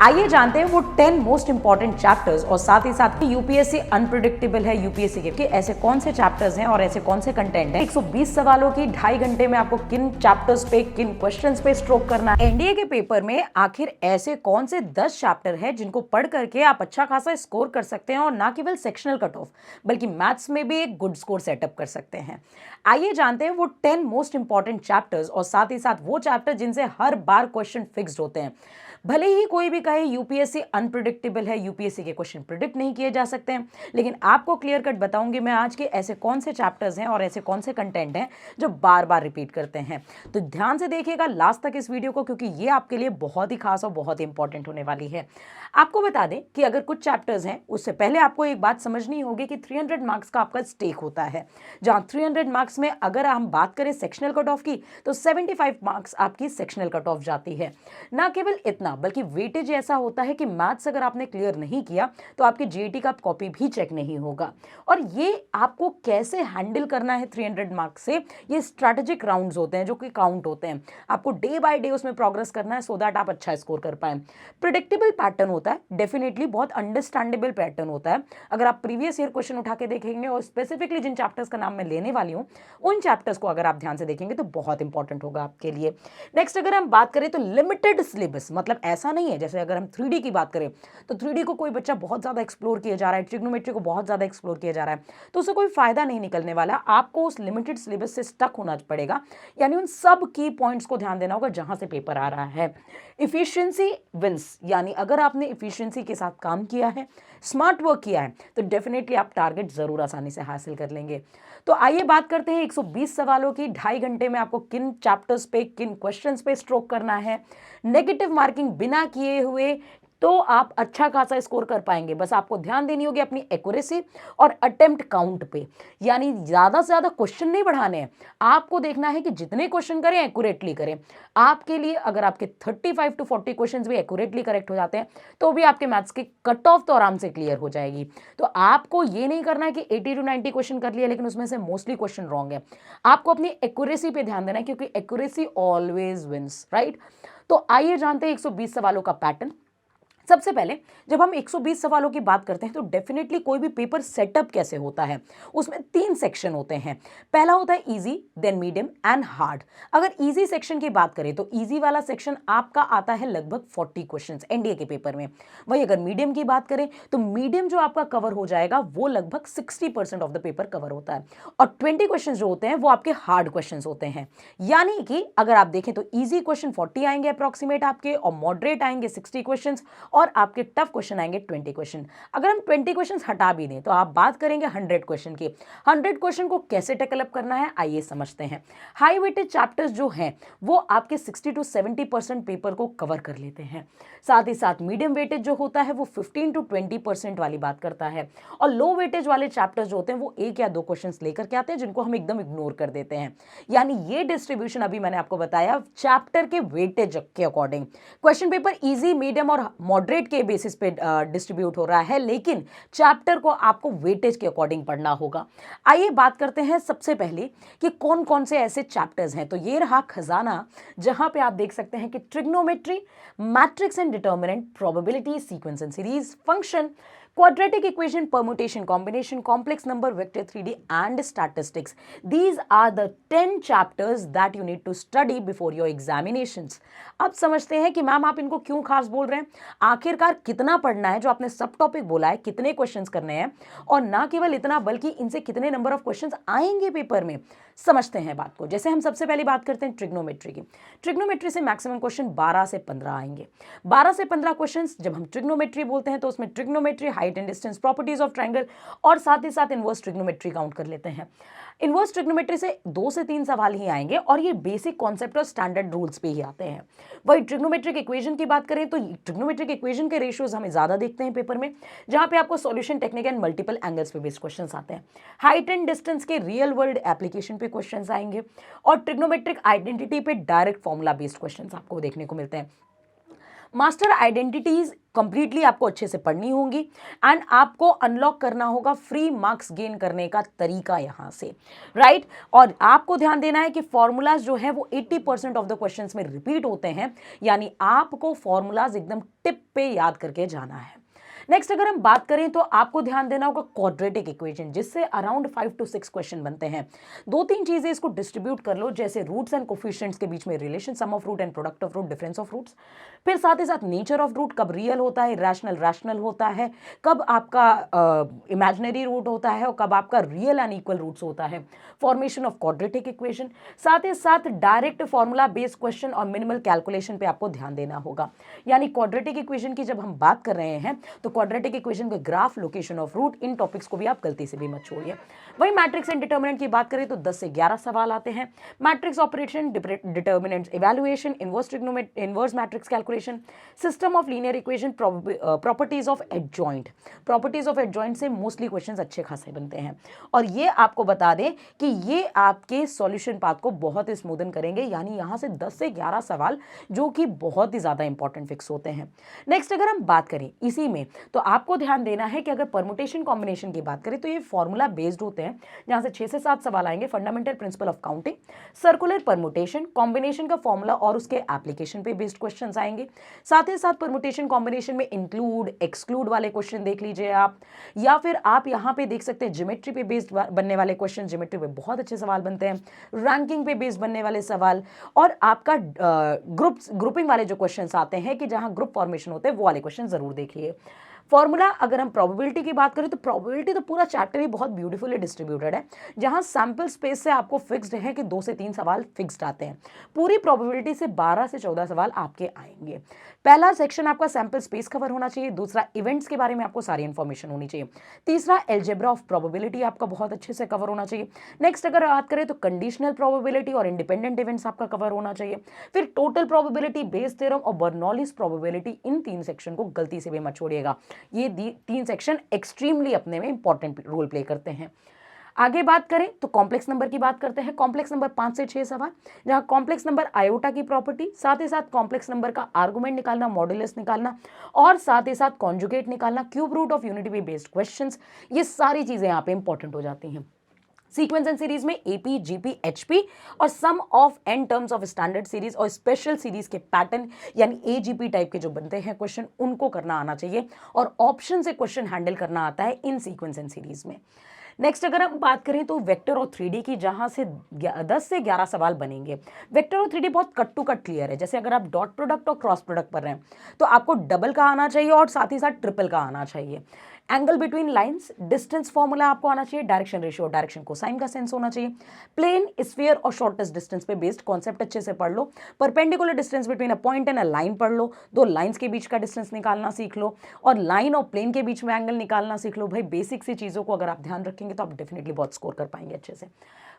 आइए जानते हैं वो 10 मोस्ट इंपॉर्टेंट चैप्टर्स और साथ ही साथ यूपीएससी अनप्रिडिक्टेबल है यूपीएससी के ऐसे कौन से चैप्टर्स हैं और ऐसे कौन से कंटेंट हैं। 120 सवालों की 2.5 घंटे में आपको किन चैप्टर्स पे किन क्वेश्चंस पे स्ट्रोक करना है। एनडीए के पेपर में आखिर ऐसे कौन से 10 चैप्टर है जिनको पढ़ करके आप अच्छा खासा स्कोर कर सकते हैं और ना केवल सेक्शनल कट ऑफ बल्कि मैथ्स में भी एक गुड स्कोर सेटअप कर सकते हैं। आइए जानते हैं वो 10 मोस्ट इंपॉर्टेंट चैप्टर्स और साथ ही साथ वो चैप्टर जिनसे हर बार क्वेश्चन फिक्स्ड होते हैं। भले ही कोई भी कहे यूपीएससी अनप्रिडिक्टेबल है, यूपीएससी के क्वेश्चन प्रिडिक्ट नहीं किए जा सकते हैं, लेकिन आपको क्लियर कट बताऊंगी मैं आज के ऐसे कौन से चैप्टर्स हैं और ऐसे कौन से कंटेंट हैं जो बार बार रिपीट करते हैं। तो ध्यान से देखिएगा लास्ट तक इस वीडियो को, क्योंकि ये आपके लिए बहुत ही खास और बहुत ही इंपॉर्टेंट होने वाली है। आपको बता दें कि अगर कुछ चैप्टर्स हैं उससे पहले आपको एक बात समझनी होगी कि 300 मार्क्स का आपका स्टेक होता है, जहां 300 मार्क्स में अगर हम बात करें सेक्शनल कट ऑफ की तो 75 मार्क्स आपकी सेक्शनल कट ऑफ जाती है। ना केवल इतना बल्कि वेटेज ऐसा होता है कि मैथ्स अगर आपने क्लियर नहीं किया तो आपके जीईटी का कॉपी भी चेक नहीं होगा। और ये आपको कैसे हैंडल करना है 300 मार्क्स से, ये स्ट्रैटेजिक राउंड्स होते हैं जो कि काउंट होते हैं। आपको डे बाय डे उसमें प्रोग्रेस करना है सो दैट आप अच्छा स्कोर कर पाए। प्रिडिक्टेबल पैटर्न होता है, डेफिनेटली बहुत अंडरस्टैंडेबल पैटर्न होता है। अगर आप प्रीवियस ईयर क्वेश्चन उठा के देखेंगे और स्पेसिफिकली जिन चैप्टर्स का नाम मैं लेने वाली हूं उन चैप्टर्स को अगर आप ध्यान से देखेंगे तो बहुत इंपॉर्टेंट होगा आपके लिए। नेक्स्ट अगर हम बात करें तो लिमिटेड सिलेबस, मतलब ऐसा नहीं है जैसे अगर हम 3D की बात करें तो 3D को कोई बच्चा बहुत ज्यादा एक्सप्लोर किया जा रहा है, ट्रिग्नोमेट्री को बहुत ज्यादा एक्सप्लोर किया जा रहा है, तो उससे कोई फायदा नहीं निकलने वाला। आपको उस लिमिटेड सिलेबस से स्टक होना पड़ेगा, यानी उन सब की पॉइंट्स को ध्यान देना होगा जहां से पेपर आ रहा है। इफिशियंसी विंस, यानी अगर आपने इफिशियंसी के साथ काम किया है, स्मार्ट वर्क किया है, तो डेफिनेटली आप टारगेट जरूर आसानी से हासिल कर लेंगे। तो आइए बात करते हैं 120 सवालों की 2.5 घंटे में आपको किन चैप्टर्स पे किन क्वेश्चंस पे स्ट्रोक करना है। नेगेटिव मार्किंग बिना किए हुए तो आप अच्छा खासा स्कोर कर पाएंगे। बस आपको ध्यान देनी होगी अपनी एक्यूरेसी और अटेम्प्ट काउंट पे, यानी ज्यादा से ज्यादा क्वेश्चन नहीं बढ़ाने हैं, आपको देखना है कि जितने क्वेश्चन करें एक्यूरेटली करें। आपके लिए अगर आपके 35 to 40 क्वेश्चन भी एक्यूरेटली करेक्ट हो जाते हैं तो भी आपके मैथ्स की कट ऑफ तो आराम से क्लियर हो जाएगी। तो आपको ये नहीं करना है कि 80 to 90 क्वेश्चन कर लिए लेकिन उसमें से मोस्टली क्वेश्चन रॉन्ग है। आपको अपनी एक्यूरेसी पे ध्यान देना है, क्योंकि एक्यूरेसी ऑलवेज विंस, राइट। तो आइए जानते हैं 120 सवालों का पैटर्न। सबसे पहले जब हम 120 सवालों की बात करते हैं तो डेफिनेटली कोई भी पेपर सेटअप कैसे होता है, उसमें 3 सेक्शन होते हैं। पहला होता है easy, then medium and hard. अगर इजी सेक्शन की बात करें तो इजी वाला सेक्शन आपका आता है लगभग 40 क्वेश्चंस एनडीए के पेपर में। वही अगर मीडियम की बात करें तो मीडियम जो आपका कवर हो जाएगा वो लगभग 60% ऑफ द पेपर कवर होता है, और 20 क्वेश्चन जो होते हैं वो आपके हार्ड क्वेश्चन होते हैं। यानी कि अगर आप देखें तो इजी क्वेश्चन 40 आएंगे अप्रोक्सीमेट आपके, और मॉडरेट आएंगे 60 क्वेश्चन, और आपके टफ क्वेश्चन आएंगे 20 क्वेश्चन। अगर हम 20 क्वेश्चन हटा भी दें तो आप बात करेंगे 100 क्वेश्चन की। 100 क्वेश्चन को कैसे टैकल अप करना है आइए समझते हैं। हाई वेटेड चैप्टर्स जो हैं वो आपके 60 to 70% पेपर को कवर कर लेते हैं। साथ ही साथ मीडियम वेटेज जो होता है वो 15 to 20% वाली बात करता है, और लो वेटेज वाले चैप्टर्स जो होते हैं वो 1 या 2 क्वेश्चन लेकर के आते हैं जिनको हम एकदम इग्नोर कर देते हैं। यानी ये डिस्ट्रीब्यूशन अभी मैंने आपको बताया चैप्टर के वेटेज के according. Question paper easy, medium और मॉडरेट के बेसिस पे डिस्ट्रीब्यूट हो रहा है, लेकिन चैप्टर को आपको वेटेज के अकॉर्डिंग पढ़ना होगा। आइए बात करते हैं सबसे पहले कि कौन कौन से ऐसे चैप्टर्स हैं। तो ये रहा खजाना, जहां पे आप देख सकते हैं कि trigonometry, matrix and determinant, probability, sequence and series, function, quadratic equation, permutation, combination, complex number, vector 3D and statistics. These are the 10 chapters that you need to study before your examinations. अब समझते हैं कि ma'am आप इनको क्यों खास बोल रहे हैं, आखिरकार कितना पढ़ना है, जो आपने सब टॉपिक बोला है कितने क्वेश्चंस करने हैं, और ना केवल इतना बल्कि इनसे कितने नंबर ऑफ क्वेश्चंस आएंगे पेपर में। समझते हैं बात को। जैसे हम सबसे पहले बात करते हैं ट्रिग्नोमेट्री की। ट्रिग्नोमेट्री से मैक्सिमम क्वेश्चन 12 से 15 आएंगे। 12 से 15 क्वेश्चंस जब हम ट्रिग्नोमेट्री बोलते हैं तो उसमें trigonometry, height and distance, properties of triangle और साथ ही साथ इनवर्स ट्रिग्नोमेट्री काउंट कर लेते हैं। इनवर्स ट्रिग्नोमेट्री से 2 से 3 सवाल ही आएंगे और ये बेसिक कॉन्सेप्ट और स्टैंडर्ड रूल्स पे ही आते हैं। वही ट्रिग्नोमेट्रिक इक्वेशन की बात करें तो ट्रिग्नोमेट्रिक इक्वेशन के रेशियोज हमें ज्यादा देखते हैं पेपर में, जहां पे आपको solution technique and multiple angles पे बेस्ड क्वेश्चंस आते हैं। हाइट एंड डिस्टेंस के रियल वर्ल्ड एप्लीकेशन पे क्वेश्चंस आएंगे, और ट्रिग्नोमेट्रिक आइडेंटिटी पे डायरेक्ट फॉर्मूला बेस्ड क्वेश्चंस आपको देखने को मिलते हैं। मास्टर आइडेंटिटीज कंप्लीटली आपको अच्छे से पढ़नी होंगी एंड आपको अनलॉक करना होगा फ्री मार्क्स गेन करने का तरीका यहां से, राइट। और आपको ध्यान देना है कि फॉर्मूलाज जो है वो 80% ऑफ द क्वेश्चंस में रिपीट होते हैं, यानी आपको फॉर्मूलाज एकदम टिप पे याद करके जाना है। नेक्स्ट अगर हम बात करें तो आपको ध्यान देना होगा क्वाड्रेटिक इक्वेशन, जिससे अराउंड 5 to 6 क्वेश्चन बनते हैं। 2-3 चीजें इसको डिस्ट्रीब्यूट कर लो, जैसे रूट्स एंड कोफिशिएंट्स के बीच में relation, sum of root and product of root, difference of roots, फिर साथ ही साथ नेचर ऑफ रूट, कब रियल होता है, रैशनल रैशनल होता है, कब आपका इमेजिनरी रूट होता है और कब आपका रियल एंड इक्वल रूट्स होता है, फॉर्मेशन ऑफ क्वाड्रेटिक इक्वेशन, साथ ही साथ डायरेक्ट फॉर्मूला बेस्ड क्वेश्चन और मिनिमल कैलकुलेशन पे आपको ध्यान देना होगा। यानी क्वाड्रेटिक इक्वेशन की जब हम बात कर रहे हैं तो क्वाड्रेटिक इक्वेशन के ग्राफ, लोकेशन ऑफ रूट, इन टॉपिक्स को भी आप गलती से भी मत छोड़िए। वही मैट्रिक्स एंड डिटर्मिनेंट की बात करें तो 10 से 11 सवाल आते हैं। Matrix operation, determinants evaluation, inverse matrix calculation, system of linear equation, properties of adjoint. Properties of adjoint से मोस्टली क्वेश्चंस अच्छे खासे बनते हैं और ये आपको बता दें कि ये आपके सॉल्यूशन पाथ को बहुत ही स्मूदन करेंगे, यानी यहां से 10 से 11 सवाल जो कि बहुत ही ज्यादा इंपॉर्टेंट फिक्स होते हैं। नेक्स्ट अगर हम बात करें इसी में तो आपको ध्यान देना है कि अगर परमुटेशन कॉम्बिनेशन की बात करें तो ये फॉर्मूला बेस्ड होते हैं, जहां से 6 से 7 सवाल आएंगे। Fundamental principle of counting, circular permutation, combination का फॉर्मूला और उसके एप्लीकेशन पे बेस्ड क्वेश्चंस आएंगे। साथ ही साथ परमुटेशन कॉम्बिनेशन में इंक्लूड एक्सक्लूड वाले क्वेश्चन देख लीजिए आप, या फिर आप यहां पे देख सकते हैं ज्योमेट्री पे बेस्ड बनने वाले क्वेश्चन, ज्योमेट्री पे बहुत अच्छे सवाल बनते हैं, रैंकिंग पे बेस्ड बनने वाले सवाल, और आपका ग्रुपिंग वाले जो क्वेश्चंस आते हैं कि जहां ग्रुप फॉर्मेशन होते हैं वो वाले क्वेश्चन जरूर देखिए। फॉर्मूला अगर हम प्रोबेबिलिटी की बात करें तो प्रोबेबिलिटी तो पूरा चैप्टर ही बहुत ब्यूटीफुली डिस्ट्रीब्यूटेड है, जहां सैंपल स्पेस से आपको फिक्स्ड है कि 2 से 3 सवाल फिक्स्ड आते हैं। पूरी प्रोबेबिलिटी से 12 से 14 सवाल आपके आएंगे। पहला सेक्शन आपका सैंपल स्पेस कवर होना चाहिए, दूसरा इवेंट्स के बारे में आपको सारी इंफॉर्मेशन होनी चाहिए, तीसरा एल्जेब्रा ऑफ प्रोबेबिलिटी आपका बहुत अच्छे से कवर होना चाहिए। नेक्स्ट अगर बात करें तो कंडीशनल प्रोबेबिलिटी और इंडिपेंडेंट इवेंट्स आपका कवर होना चाहिए, फिर टोटल प्रोबेबिलिटी, बेस थ्योरम और बर्नौलीज प्रोबेबिलिटी, इन 3 सेक्शन को गलती से भी मत छोड़िएगा। ये 3 सेक्शन एक्सट्रीमली अपने में इंपॉर्टेंट रोल प्ले करते हैं। आगे बात करें तो कॉम्प्लेक्स नंबर की बात करते हैं। कॉम्प्लेक्स नंबर 5 से 6 सवाल, जहां कॉम्प्लेक्स नंबर आयोटा की प्रॉपर्टी, साथ ही साथ कॉम्प्लेक्स नंबर का आर्गुमेंट निकालना, मॉड्यूलस निकालना और साथ ही साथ कॉन्जुगेट निकालना, क्यूब रूट ऑफ यूनिटी पे बेस्ड क्वेश्चंस, ये सारी चीजें यहाँ पे इंपॉर्टेंट हो जाती हैं। सीक्वेंस एंड सीरीज में एपी, जीपी, एचपी और sum of n terms of standard series और स्पेशल सीरीज के पैटर्न यानी एजीपी टाइप के जो बनते हैं क्वेश्चन, उनको करना आना चाहिए और ऑप्शन से क्वेश्चन हैंडल करना आता है इन सीक्वेंस एंड सीरीज में। नेक्स्ट अगर हम बात करें तो वेक्टर और 3D की, जहां से 10 से 11 सवाल बनेंगे। वेक्टर और 3D बहुत कट टू कट क्लियर है, जैसे अगर आप डॉट प्रोडक्ट और क्रॉस प्रोडक्ट कर रहे हैं तो आपको डबल का आना चाहिए और साथ ही साथ ट्रिपल का आना चाहिए। Angle between lines, distance formula आपको आना चाहिए, डायरेक्शन रेशियो, डायरेक्शन कोसाइन का सेंस होना चाहिए, प्लेन, स्फीयर और शॉर्टेस्ट डिस्टेंस पे बेस्ड कॉन्सेप्ट अच्छे से पढ़ लो, perpendicular distance between a point and a line पढ़ लो, 2 लाइंस के बीच का डिस्टेंस निकालना सीख लो और लाइन और प्लेन के बीच में एंगल निकालना सीख लो। भाई बेसिक सी चीजों को अगर आप ध्यान रखेंगे तो आप डेफिनेटली बहुत स्कोर कर पाएंगे अच्छे से।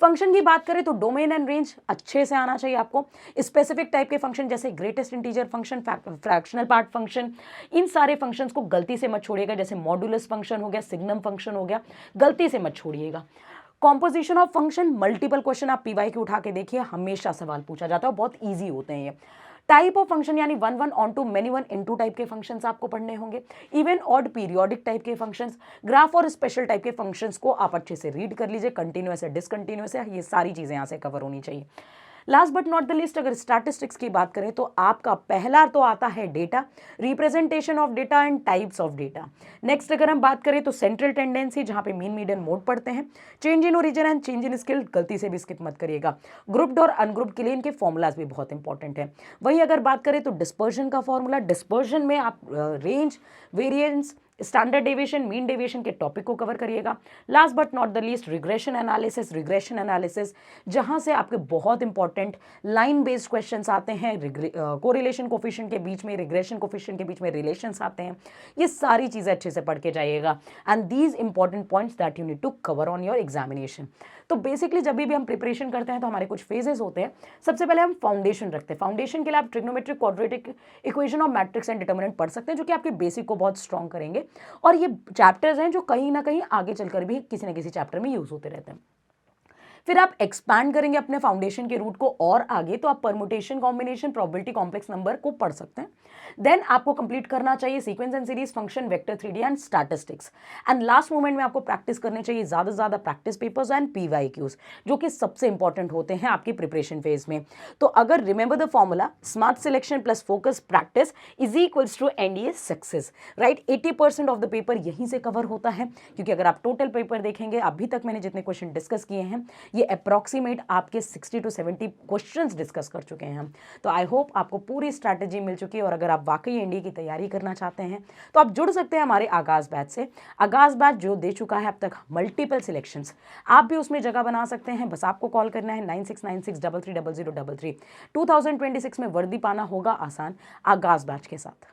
फंक्शन की बात करें तो डोमेन एंड रेंज अच्छे से आना चाहिए आपको। स्पेसिफिक टाइप के फंक्शन जैसे greatest integer function, fractional part function, इन सारे फंक्शंस को गलती से मत छोड़िएगा, जैसे मॉड्यूलस फंक्शन हो गया, सिग्नम फंक्शन हो गया, गलती से मत छोड़िएगा। Composition of function, multiple question आप पीवाई के उठा के देखिए, हमेशा सवाल पूछा जाता है, बहुत ईजी होते हैं ये। टाइप ऑफ फंक्शन यानी 1 1 onto many 1 into type के फंक्शंस आपको पढ़ने होंगे। इवन ऑड पीरियोडिक टाइप के फंक्शंस, ग्राफ और स्पेशल टाइप के फंक्शंस को आप अच्छे से रीड कर लीजिए, कंटिन्यूअस है, डिसकंटिन्यूअस है, ये सारी चीजें यहाँ से कवर होनी चाहिए। Last but not the list अगर स्टैटिस्टिक्स की बात करें तो आपका पहला तो आता है data, representation of data and types of data. Next अगर हम बात करें तो सेंट्रल टेंडेंसी, जहां पे मीन, मीडियन, मोड पढ़ते हैं, change in origin and change in skill, गलती से भी स्किप मत करिएगा। ग्रुप्ड और अनग्रुप्ड के लिए इनके फॉर्मूलाज भी बहुत इंपॉर्टेंट है। वहीं अगर बात करें तो डिस्पर्जन का फॉर्मूला, डिस्पर्जन में आप range, variance, standard deviation, mean deviation के टॉपिक को कवर करिएगा। Last but not the least regression analysis, जहां से आपके बहुत इंपॉर्टेंट लाइन बेस्ड क्वेश्चंस आते हैं, कोरिलेशन कोफिशिएंट के बीच में, रिग्रेशन कोफिशिएंट के बीच में रिलेशंस आते हैं। ये सारी चीजें अच्छे से पढ़ के जाइएगा and these important points that you need to cover on your examination. तो बेसिकली जब भी हम प्रिपरेशन करते हैं तो हमारे कुछ फेजेस होते हैं। सबसे पहले हम फाउंडेशन रखते हैं। फाउंडेशन के लिए आप ट्रिग्नोमेट्रिक, क्वाड्रेटिक इक्वेशन और मैट्रिक्स एंड डिटर्मिनेंट पढ़ सकते हैं, जो कि आपके बेसिक को बहुत स्ट्रॉन्ग करेंगे और ये चैप्टर्स हैं जो कहीं ना कहीं आगे चलकर भी किसी न किसी चैप्टर में यूज होते रहते हैं। फिर आप एक्सपैंड करेंगे अपने फाउंडेशन के रूट को और आगे, तो आप permutation, combination, probability, complex number को पढ़ सकते हैं। देन आपको कंप्लीट करना चाहिए sequence and series, function, vector, 3D and statistics. And last moment में आपको प्रैक्टिस करनी चाहिए ज्यादा से ज्यादा प्रैक्टिस पेपर्स एंड PYQs, जो कि सबसे इंपॉर्टेंट होते हैं आपकी प्रिपरेशन फेज में। तो अगर remember the formula, smart selection plus focus practice is equals to NDA success, right. 80% of the paper यहीं से कवर होता है, क्योंकि अगर आप टोटल पेपर देखेंगे, अभी तक मैंने जितने क्वेश्चन डिस्कस किए हैं, ये अप्रॉक्सीमेट आपके 60 to 70 क्वेश्चंस डिस्कस कर चुके हैं हम। तो आई होप आपको पूरी स्ट्रैटेजी मिल चुकी है, और अगर आप वाकई NDA की तैयारी करना चाहते हैं तो आप जुड़ सकते हैं हमारे आगाज बैच से। आगाज बैच जो दे चुका है अब तक मल्टीपल सिलेक्शंस, आप भी उसमें जगह बना सकते हैं। बस आपको कॉल करना है 9696330033। 2026 में वर्दी पाना होगा आसान आगाज बैच के साथ।